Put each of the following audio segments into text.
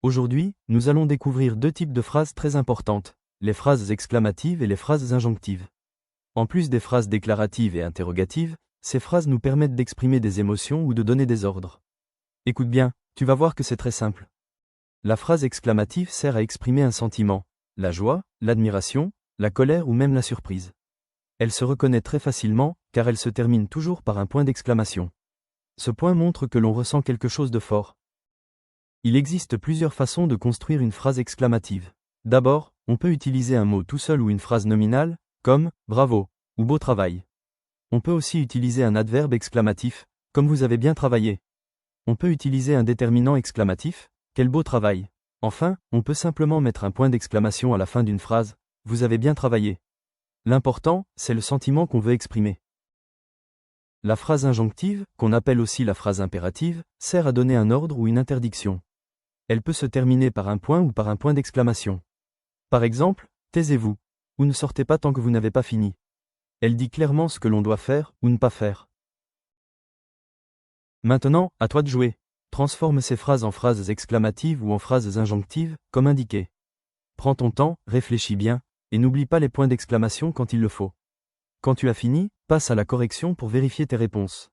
Aujourd'hui, nous allons découvrir deux types de phrases très importantes, les phrases exclamatives et les phrases injonctives. En plus des phrases déclaratives et interrogatives, ces phrases nous permettent d'exprimer des émotions ou de donner des ordres. Écoute bien, tu vas voir que c'est très simple. La phrase exclamative sert à exprimer un sentiment, la joie, l'admiration, la colère ou même la surprise. Elle se reconnaît très facilement, car elle se termine toujours par un point d'exclamation. Ce point montre que l'on ressent quelque chose de fort. Il existe plusieurs façons de construire une phrase exclamative. D'abord, on peut utiliser un mot tout seul ou une phrase nominale, comme « bravo » ou « beau travail ». On peut aussi utiliser un adverbe exclamatif, comme « vous avez bien travaillé ». On peut utiliser un déterminant exclamatif, « quel beau travail ». Enfin, on peut simplement mettre un point d'exclamation à la fin d'une phrase, « vous avez bien travaillé ». L'important, c'est le sentiment qu'on veut exprimer. La phrase injonctive, qu'on appelle aussi la phrase impérative, sert à donner un ordre ou une interdiction. Elle peut se terminer par un point ou par un point d'exclamation. Par exemple, taisez-vous, ou ne sortez pas tant que vous n'avez pas fini. Elle dit clairement ce que l'on doit faire ou ne pas faire. Maintenant, à toi de jouer. Transforme ces phrases en phrases exclamatives ou en phrases injonctives, comme indiqué. Prends ton temps, réfléchis bien, et n'oublie pas les points d'exclamation quand il le faut. Quand tu as fini, passe à la correction pour vérifier tes réponses.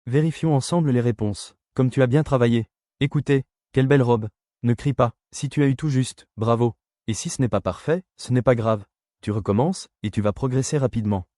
Vérifions ensemble les réponses. Comme tu as bien travaillé. Écoutez, quelle belle robe. Ne crie pas. Si tu as eu tout juste, bravo. Et si ce n'est pas parfait, ce n'est pas grave. Tu recommences, et tu vas progresser rapidement.